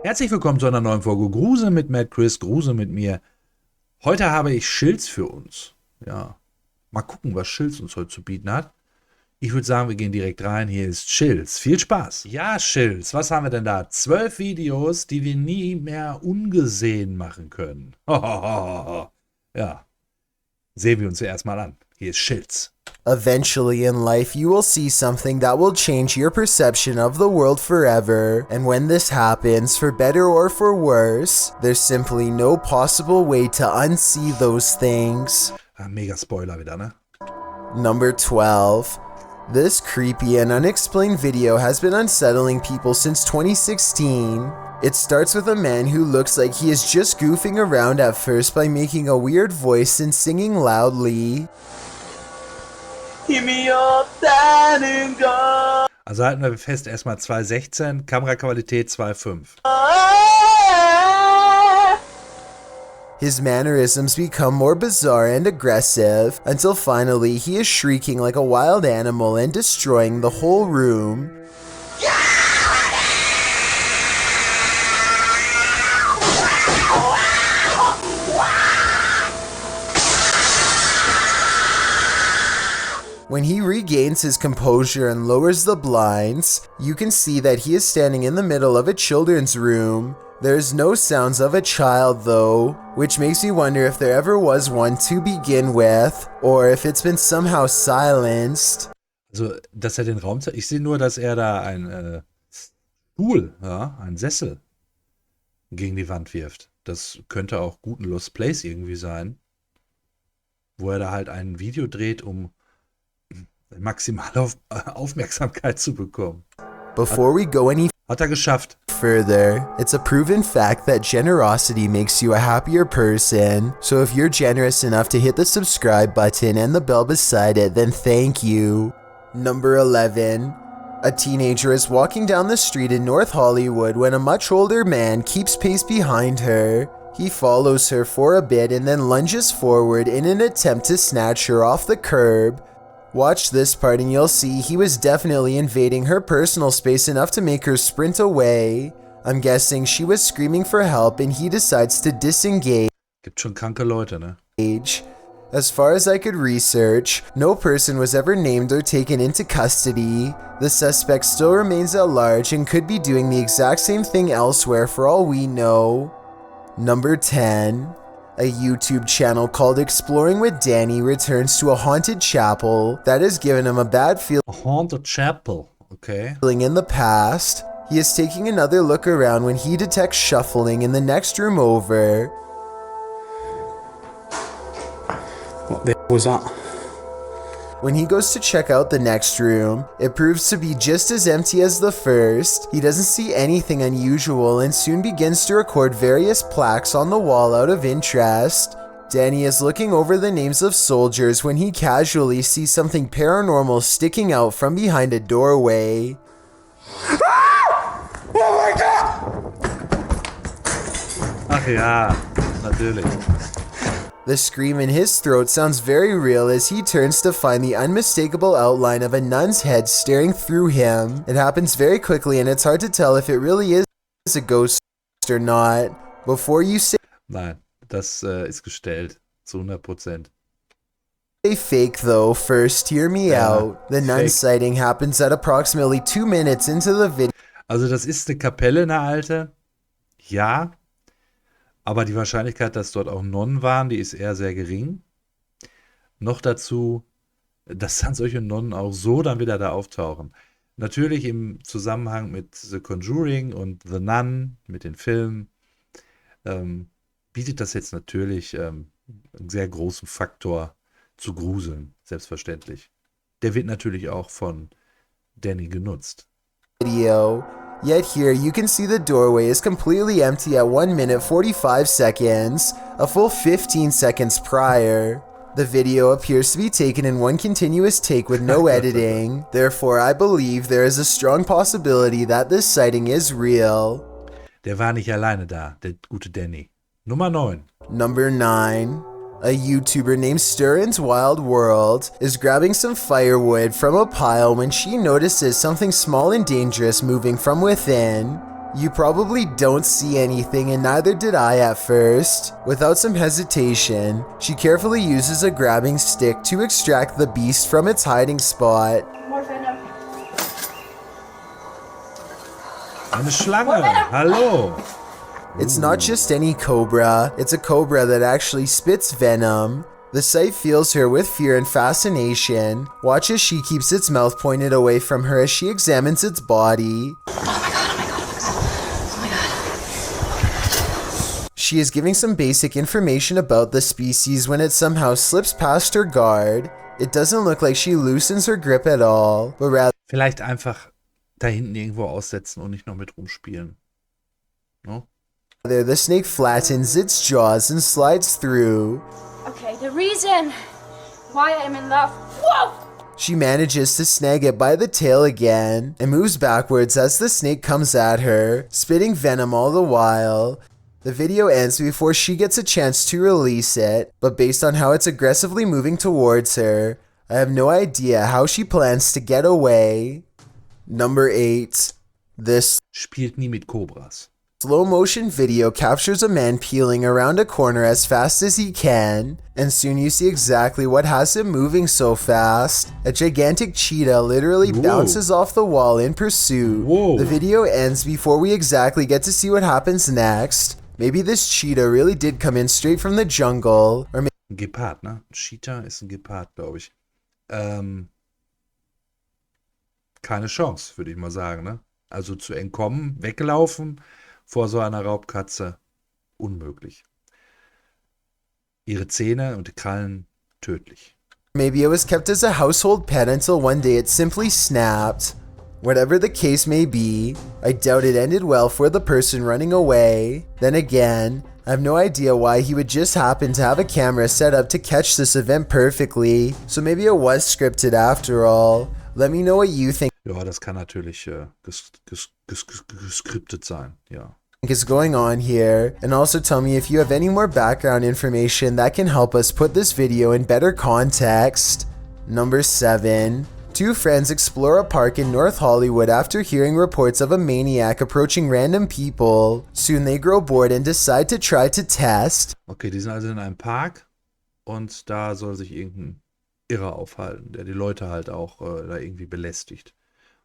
Herzlich willkommen zu einer neuen Folge Grusel mit MadCChris, Grusel mit mir. Heute habe ich Schilz für uns. Ja, mal gucken, was Schilz uns heute zu bieten hat. Ich würde sagen, wir gehen direkt rein. Hier ist Schilz. Viel Spaß. Ja, Schilz, was haben wir denn da? 12 Videos, die wir nie mehr ungesehen machen können. Ja, sehen wir uns zuerst mal an. Hier ist Schilz. Eventually in life, you will see something that will change your perception of the world forever. And when this happens, for better or for worse, there's simply no possible way to unsee those things. Mega Spoiler wieder, ne? Number 12. This creepy and unexplained video has been unsettling people since 2016. It starts with a man who looks like he is just goofing around at first by making a weird voice and singing loudly. Also halten wir fest, erstmal 2.16, Kameraqualität 2.5. His mannerisms become more bizarre and aggressive, until finally he is shrieking like a wild animal and destroying the whole room. When he regains his composure and lowers the blinds, you can see that he is standing in the middle of a children's room. There's no sounds of a child though, which makes me wonder if there ever was one to begin with, or if it's been somehow silenced. Also, dass er den Raum zeigt. Ich sehe nur, dass er da ein Stuhl, ja, einen Sessel gegen die Wand wirft. Das könnte auch guten Lost Place irgendwie sein, wo er da halt ein Video dreht, um maximale Aufmerksamkeit zu bekommen. Before we go any Hat er geschafft. further, it's a proven fact that generosity makes you a happier person. So if you're generous enough to hit the subscribe button and the bell beside it, then thank you. Number 11. A teenager is walking down the street in North Hollywood when a much older man keeps pace behind her. He follows her for a bit and then lunges forward in an attempt to snatch her off the curb. Watch this part and you'll see he was definitely invading her personal space enough to make her sprint away. I'm guessing she was screaming for help and he decides to disengage. Gibt schon kranke Leute, ne? As far as I could research, no person was ever named or taken into custody. The suspect still remains at large and could be doing the exact same thing elsewhere for all we know. Number 10. A YouTube channel called Exploring with Danny returns to a haunted chapel that has given him a bad A haunted chapel, okay. feeling in the past. He is taking another look around when he detects shuffling in the next room over. What the hell was that? When he goes to check out the next room, it proves to be just as empty as the first. He doesn't see anything unusual and soon begins to record various plaques on the wall out of interest. Danny is looking over the names of soldiers when he casually sees something paranormal sticking out from behind a doorway. Ach ja, natürlich. The scream in his throat sounds very real as he turns to find the unmistakable outline of a nun's head staring through him. It happens very quickly and it's hard to tell if it really is a ghost or not. Before you say Nein, das ist gestellt. Zu 100%. fake though, first hear me out. The nun fake. sighting happens at approximately 2 minutes into the video. Also das ist eine Kapelle, eine alte. Ja. Aber die Wahrscheinlichkeit, dass dort auch Nonnen waren, die ist eher sehr gering. Noch dazu, dass dann solche Nonnen auch so dann wieder da auftauchen. Natürlich im Zusammenhang mit The Conjuring und The Nun, mit den Filmen, bietet das jetzt natürlich einen sehr großen Faktor zu gruseln, selbstverständlich. Der wird natürlich auch von Danny genutzt. Yet here you can see the doorway is completely empty at 1 minute 45 seconds, a full 15 seconds prior. The video appears to be taken in one continuous take with no editing, therefore I believe there is a strong possibility that this sighting is real. Der war nicht alleine da, der gute Danny. Nummer 9. Number 9. A YouTuber named Stirrin's Wild World is grabbing some firewood from a pile when she notices something small and dangerous moving from within. You probably don't see anything, and neither did I at first. Without some hesitation, she carefully uses a grabbing stick to extract the beast from its hiding spot. More venom. Eine Schlange. Hallo. It's not just any cobra, it's a cobra that actually spits venom. The sight fills her with fear and fascination. Watch as she keeps its mouth pointed away from her as she examines its body. She is giving some basic information about the species when it somehow slips past her guard. It doesn't look like she loosens her grip at all, but rather Vielleicht einfach da hinten irgendwo aussetzen und nicht noch mit rumspielen. No? the snake flattens its jaws and slides through. Okay, the reason why I'm in love. Whoa! She manages to snag it by the tail again and moves backwards as the snake comes at her, spitting venom all the while. The video ends before she gets a chance to release it, but based on how it's aggressively moving towards her, I have no idea how she plans to get away. Number 8. This Spielt nie mit Cobras. slow motion video captures a man peeling around a corner as fast as he can, and soon you see exactly what has him moving so fast. A gigantic cheetah literally Whoa. bounces off the wall in pursuit. Whoa. The video ends before we exactly get to see what happens next. Maybe this cheetah really did come in straight from the jungle, or Ein Gepard, ne? Ein Cheetah ist ein Gepard, glaube ich. Keine Chance, würde ich mal sagen, ne? Also zu entkommen, weggelaufen vor so einer Raubkatze, unmöglich. Ihre Zähne und die Krallen tödlich. maybe it was kept as a household pet until one day it simply snapped. Whatever the case may be, I doubt it ended well for the person running away. Then again, I have no idea why he would just happen to have a camera set up to catch this event perfectly, so maybe it was scripted after all. Let me know what you think Ja, das kann natürlich geskriptet sein, ja. is going on here, and also tell me if you have any more background information that can help us put this video in better context. Number 7. Two friends explore a park in North Hollywood after hearing reports of a maniac approaching random people. Soon they grow bored and decide to try to test. Okay, die sind also in einem Park und da soll sich irgendein Irrer aufhalten, der die Leute halt auch da irgendwie belästigt.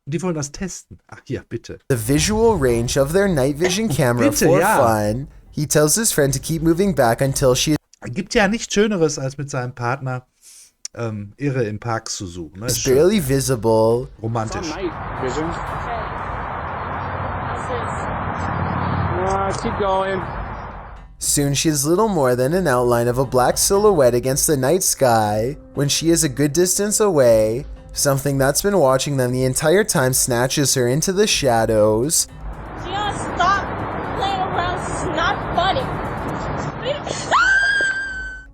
Und die wollen das testen. Ach ja, bitte. The visual range of their night vision camera Bitte, for ja. fun. He tells his friend to keep moving back until she Gibt ja nichts Schöneres, als mit seinem Partner Irre im Park zu suchen. Ne? is Ist schön. barely visible. It's Romantisch. on night vision. What's this? Keep going. Soon she is little more than an outline of a black silhouette against the night sky. When she is a good distance away, something that's been watching them the entire time snatches her into the shadows. Just stop playing around. This is not funny.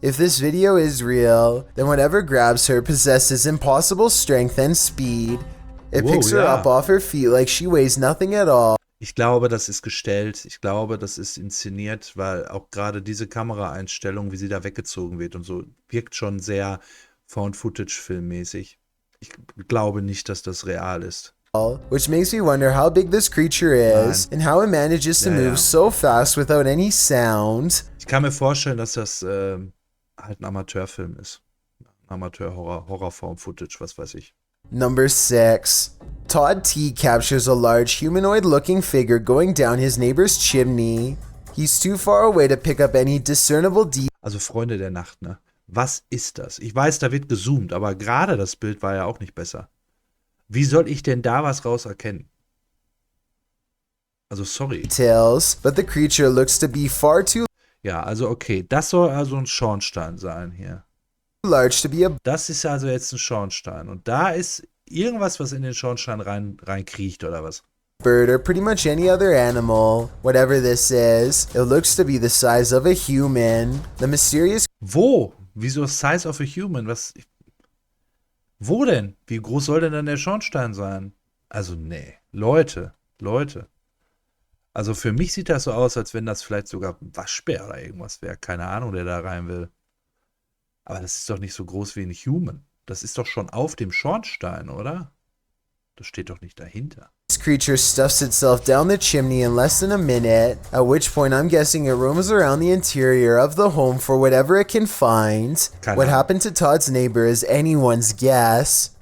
If this video is real, then whatever grabs her possesses impossible strength and speed. It Whoa, picks her yeah. up off her feet like she weighs nothing at all. Ich glaube, das ist gestellt. Ich glaube, das ist inszeniert, weil auch gerade diese Kameraeinstellung, wie sie da weggezogen wird und so, wirkt schon sehr Found-Footage-filmmäßig. Ich glaube nicht, dass das real ist. Which makes me wonder how big this creature is and how it manages to Ja, move ja. so fast without any sound. Ich kann mir vorstellen, dass das halt ein Amateurfilm ist. Horror-Found-Footage, was weiß ich. Number 6. Todd T captures a large humanoid looking figure going down his neighbor's chimney. He's too far away to pick up any discernible details. Also Freunde der Nacht, ne? Was ist das? Ich weiß, da wird gezoomt, aber gerade das Bild war ja auch nicht besser. Wie soll ich denn da was raus erkennen? Also sorry. But the creature looks to be far too Ja, also okay, das soll also ein Schornstein sein hier. large to be a Das ist also jetzt ein Schornstein. Und da ist irgendwas, was in den Schornstein reinkriecht oder was? bird or pretty much any other animal. Whatever this is, it looks to be the size of a human. The mysterious Wo? Wieso Size of a Human? Was? Wo denn? Wie groß soll denn dann der Schornstein sein? Also nee, Leute. Also für mich sieht das so aus, als wenn das vielleicht sogar ein Waschbär oder irgendwas wäre. Keine Ahnung, der da rein will. Aber das ist doch nicht so groß wie ein Human. Das ist doch schon auf dem Schornstein, oder? Das steht doch nicht dahinter. This creature stuffs itself down the chimney in less than a minute, at which point I'm guessing it roams around the interior of the home for whatever it can find. What happened to Todd's neighbor is anyone's guess.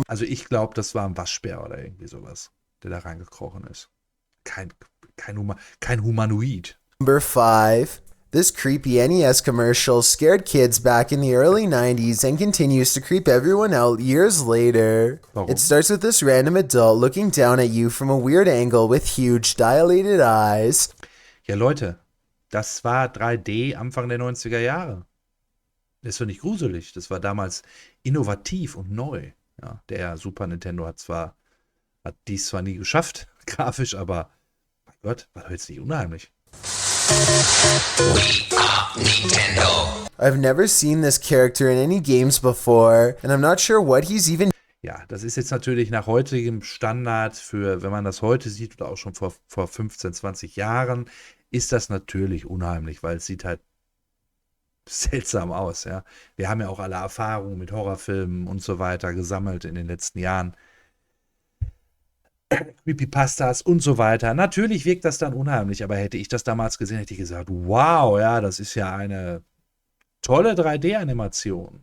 Also ich glaube, das war ein Waschbär oder irgendwie sowas, der da reingekrochen ist. Kein Humanoid. Number 5. This creepy NES commercial scared kids back in the early 90s and continues to creep everyone out years later. Warum? It starts with this random adult looking down at you from a weird angle with huge dilated eyes. Ja, Leute, das war 3D Anfang der 90er Jahre. Das ist doch nicht gruselig. Das war damals innovativ und neu. Ja, der Super Nintendo hat dies zwar nie geschafft, grafisch, aber mein Gott, war doch jetzt nicht unheimlich. We are Nintendo. I've never seen this character in any games before, and I'm not sure what he's even Ja, das ist jetzt natürlich nach heutigem Standard für, wenn man das heute sieht oder auch schon vor 15, 20 Jahren, ist das natürlich unheimlich, weil es sieht halt seltsam aus, ja. Wir haben ja auch alle Erfahrungen mit Horrorfilmen und so weiter gesammelt in den letzten Jahren. Creepypastas und so weiter. Natürlich wirkt das dann unheimlich, aber hätte ich das damals gesehen, hätte ich gesagt, wow, ja, das ist ja eine tolle 3D-Animation.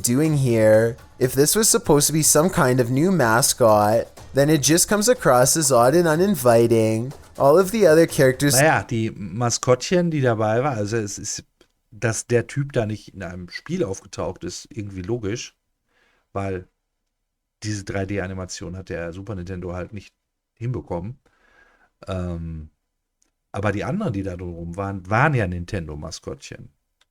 doing here? If this was supposed to be some kind of new mascot, then it just comes across as odd and uninviting. All of the other characters. Naja, die Maskottchen, die dabei war, also es ist, dass der Typ da nicht in einem Spiel aufgetaucht ist, irgendwie logisch, weil diese 3D-Animation hat der Super Nintendo halt nicht hinbekommen. Aber die anderen, die da drum waren ja Nintendo-Maskottchen.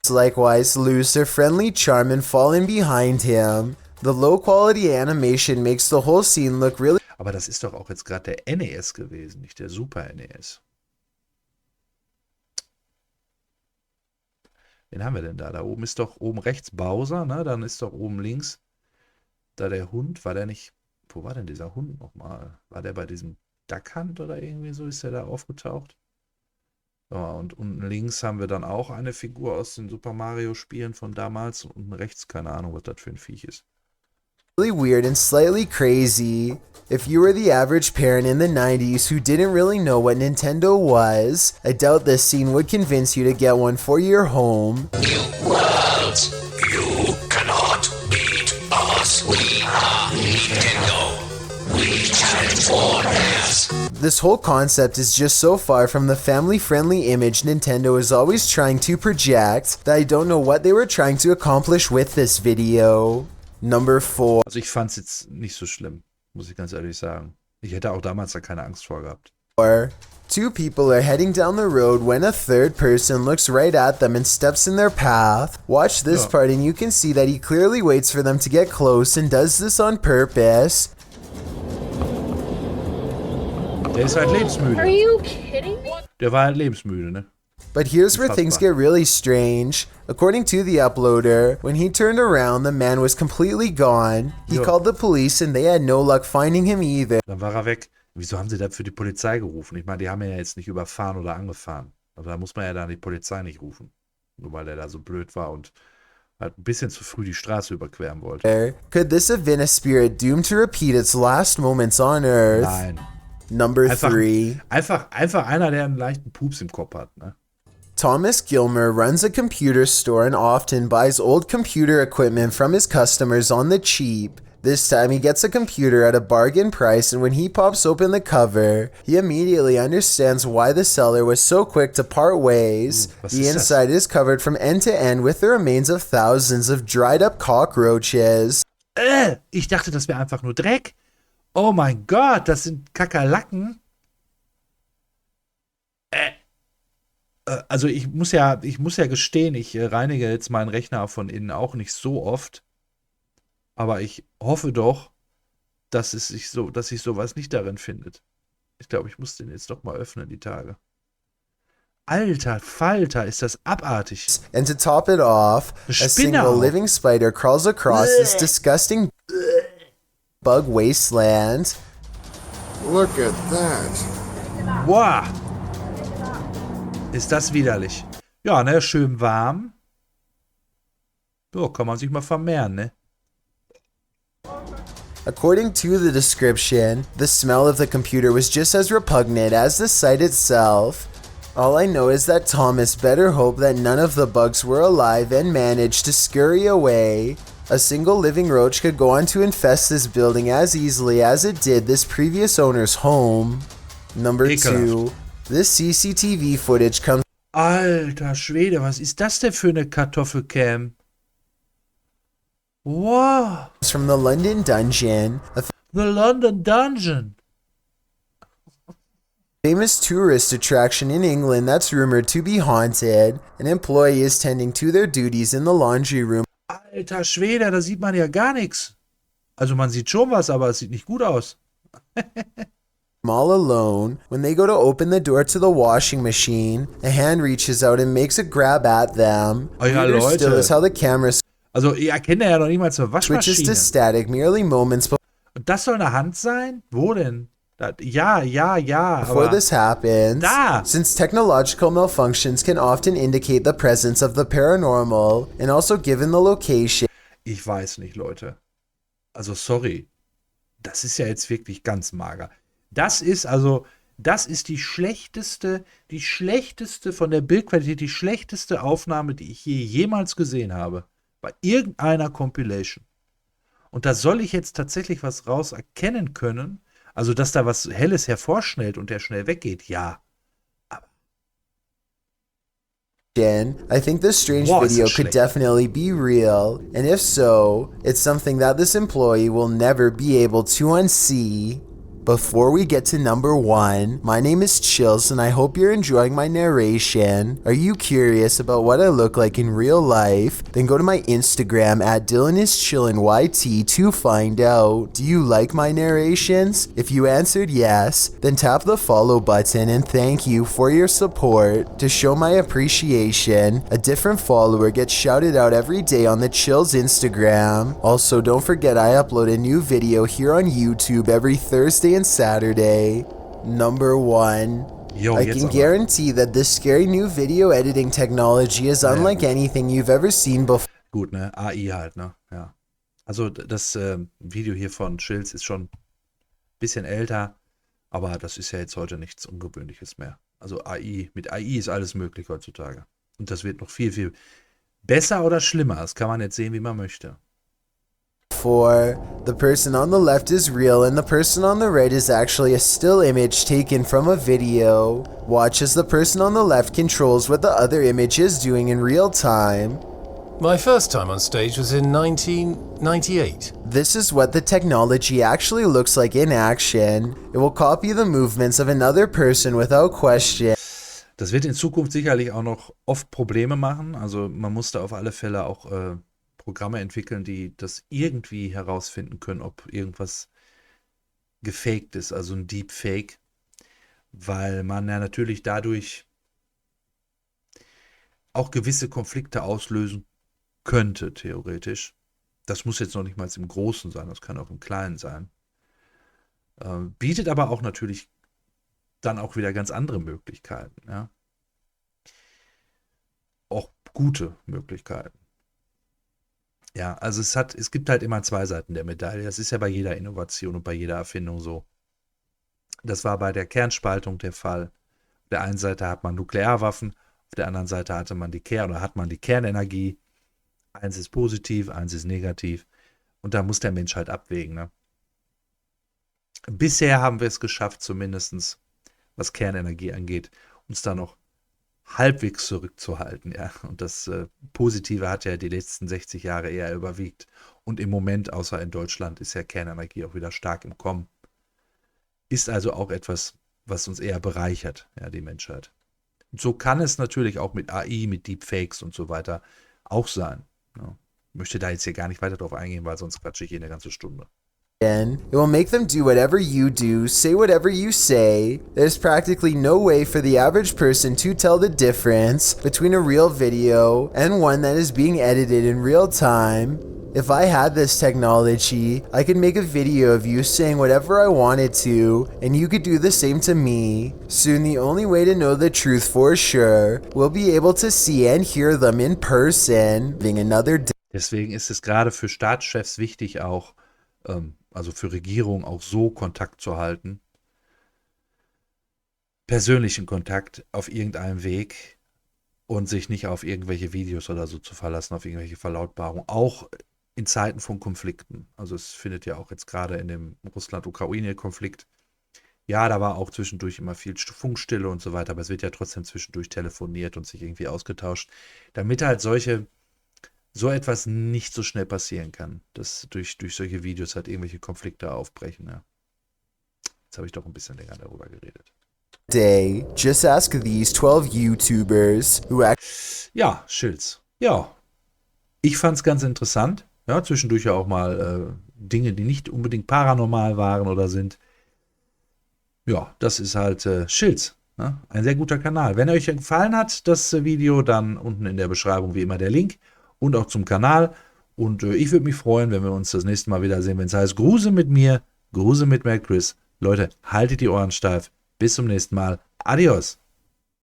Likewise lose their friendly charm and fall in behind him. The low quality animation makes the whole scene look really. Aber das ist doch auch jetzt gerade der NES gewesen, nicht der Super NES. Wen haben wir denn da? Da oben ist doch oben rechts Bowser, ne? Dann ist doch oben links da der Hund. War der nicht. Wo war denn dieser Hund nochmal? War der bei diesem Duck Hunt oder irgendwie so? Ist der da aufgetaucht? Ja, und unten links haben wir dann auch eine Figur aus den Super Mario Spielen von damals. Und unten rechts, keine Ahnung, was das für ein Viech ist. Weird and slightly crazy. If you were the average parent in the 90s who didn't really know what Nintendo was, I doubt this scene would convince you to get one for your home. New worlds. You cannot beat us. We are Nintendo. We transform us. This whole concept is just so far from the family-friendly image Nintendo is always trying to project that I don't know what they were trying to accomplish with this video. Number 4. Also ich fand es jetzt nicht so schlimm, muss ich ganz ehrlich sagen. Ich hätte auch damals da keine Angst vor gehabt. 2 people are heading down the road when a third person looks right at them and steps in their path. Watch this part and you can see that he clearly waits for them to get close and does this on purpose. Der ist halt lebensmüde. Are you kidding me? Der war halt lebensmüde, ne? But here's where things get really strange. According to the uploader, when he turned around, the man was completely gone. He called the police and they had no luck finding him either. Dann war er weg. Wieso haben sie da für die Polizei gerufen? Ich meine, die haben ja jetzt nicht überfahren oder angefahren. Also da muss man ja dann die Polizei nicht rufen. Nur weil der da so blöd war und halt ein bisschen zu früh die Straße überqueren wollte. Could this have been a spirit doomed to repeat its last moments on Earth? Nein. Number 3. Einfach einer, der einen leichten Pups im Kopf hat, ne? Thomas Gilmer runs a computer store and often buys old computer equipment from his customers on the cheap. This time he gets a computer at a bargain price, and when he pops open the cover, he immediately understands why the seller was so quick to part ways. The inside is covered from end to end with the remains of thousands of dried up cockroaches. Ich dachte, das wäre einfach nur Dreck. Oh mein Gott, das sind Kakerlaken. Also ich muss ja gestehen, ich reinige jetzt meinen Rechner von innen auch nicht so oft. Aber ich hoffe doch, dass sich sowas nicht darin findet. Ich glaube, ich muss den jetzt doch mal öffnen, die Tage. Alter Falter, ist das abartig. And to top it off, a single living spider crawls across this disgusting bug wasteland. Look at that. Boah! Ist das widerlich. Ja, ne, schön warm. So, kann man sich mal vermehren, ne? According to the description, the smell of the computer was just as repugnant as the site itself. All I know is that Thomas better hope that none of the bugs were alive and managed to scurry away. A single living roach could go on to infest this building as easily as it did this previous owner's home. Number 2. This CCTV footage comes Alter Schwede, was ist das denn für eine Kartoffelcam? Wow. from the London Dungeon, a The London Dungeon. famous tourist attraction in England that's rumored to be haunted. An employee is tending to their duties in the laundry room. Alter Schwede, da sieht man ja gar nichts. Also man sieht schon was, aber es sieht nicht gut aus. All alone. When they go to open the door to the washing machine, a hand reaches out and makes a grab at them. Oh ja, Weirder Leute. still is how the camera Also ihr erkennt ja noch nicht mal zur switches to Waschmaschine. static merely moments Und das soll eine Hand sein? Wo denn? Ja, before aber this happens. Da. Since technological malfunctions can often indicate the presence of the paranormal, and also given the location, ich weiß nicht, Leute. Also sorry. Das ist ja jetzt wirklich ganz mager. Das ist die schlechteste von der Bildqualität, die schlechteste Aufnahme, die ich jemals gesehen habe. Bei irgendeiner Compilation. Und da soll ich jetzt tatsächlich was raus erkennen können. Also, dass da was Helles hervorschnellt und der schnell weggeht, ja. I think this strange Wow, ist video das could schlecht. definitely be real, and if so, it's something that this employee will never be able to unsee. Before we get to number 1, my name is Chills and I hope you're enjoying my narration. Are you curious about what I look like in real life? Then go to my Instagram at DylanIsChillinYT to find out. Do you like my narrations? If you answered yes, then tap the follow button and thank you for your support. To show my appreciation, a different follower gets shouted out every day on the Chills Instagram. Also, don't forget I upload a new video here on YouTube every Thursday and Saturday. Number 1. Jo, I jetzt can aber. guarantee that this scary new video editing technology is unlike anything you've ever seen before. Gut, ne? AI halt, ne? Ja. Also das Video hier von Chills ist schon ein bisschen älter, aber das ist ja jetzt heute nichts Ungewöhnliches mehr. Also mit AI ist alles möglich heutzutage. Und das wird noch viel, viel besser oder schlimmer. Das kann man jetzt sehen, wie man möchte. The person on the left is real and the person on the right is actually a still image taken from a video. Watch as the person on the left controls what the other image is doing in real time. My first time on stage was in 1998. This is what the technology actually looks like in action. It will copy the movements of another person without question. Das wird in Zukunft sicherlich auch noch oft Probleme machen. Also man muss da auf alle Fälle auch Programme entwickeln, die das irgendwie herausfinden können, ob irgendwas gefaked ist, also ein Deepfake, weil man ja natürlich dadurch auch gewisse Konflikte auslösen könnte, theoretisch. Das muss jetzt noch nicht mal im Großen sein, das kann auch im Kleinen sein. Bietet aber auch natürlich dann auch wieder ganz andere Möglichkeiten, ja. Auch gute Möglichkeiten. Ja, also es gibt halt immer zwei Seiten der Medaille. Das ist ja bei jeder Innovation und bei jeder Erfindung so. Das war bei der Kernspaltung der Fall. Auf der einen Seite hat man Nuklearwaffen, auf der anderen Seite hat man die Kernenergie. Eins ist positiv, eins ist negativ. Und da muss der Mensch halt abwägen, ne? Bisher haben wir es geschafft, zumindest was Kernenergie angeht, uns da noch halbwegs zurückzuhalten, ja. Und das Positive hat ja die letzten 60 Jahre eher überwiegt. Und im Moment, außer in Deutschland, ist ja Kernenergie auch wieder stark im Kommen. Ist also auch etwas, was uns eher bereichert, ja, die Menschheit. Und so kann es natürlich auch mit AI, mit Deepfakes und so weiter auch sein. Ja. Ich möchte da jetzt hier gar nicht weiter drauf eingehen, weil sonst quatsche ich hier eine ganze Stunde. It will make them do whatever you do, say whatever you say. There's practically no way for the average person to tell the difference between a real video and one that is being edited in real time. If I had this technology, I could make a video of you saying whatever I wanted to, and you could do the same to me. Soon the only way to know the truth for sure, we'll be able to see and hear them in person. Deswegen ist es gerade für Staatschefs wichtig auch, also für Regierungen auch so Kontakt zu halten, persönlichen Kontakt auf irgendeinem Weg und sich nicht auf irgendwelche Videos oder so zu verlassen, auf irgendwelche Verlautbarungen, auch in Zeiten von Konflikten. Also es findet ja auch jetzt gerade in dem Russland-Ukraine-Konflikt, ja, da war auch zwischendurch immer viel Funkstille und so weiter, aber es wird ja trotzdem zwischendurch telefoniert und sich irgendwie ausgetauscht, damit halt so etwas nicht so schnell passieren kann, dass durch solche Videos halt irgendwelche Konflikte aufbrechen. Ja. Jetzt habe ich doch ein bisschen länger darüber geredet. Day. Just ask these 12 YouTubers who Ja, Schilz. Ja, ich fand es ganz interessant. Ja, zwischendurch ja auch mal Dinge, die nicht unbedingt paranormal waren oder sind. Ja, das ist halt Schilz. Ne? Ein sehr guter Kanal. Wenn euch gefallen hat, das Video, dann unten in der Beschreibung wie immer der Link und auch zum Kanal. Und ich würde mich freuen, wenn wir uns das nächste Mal wiedersehen, wenn es heißt Grusel mit mir, Grusel mit MadCChris. Leute, haltet die Ohren steif. Bis zum nächsten Mal. Adios.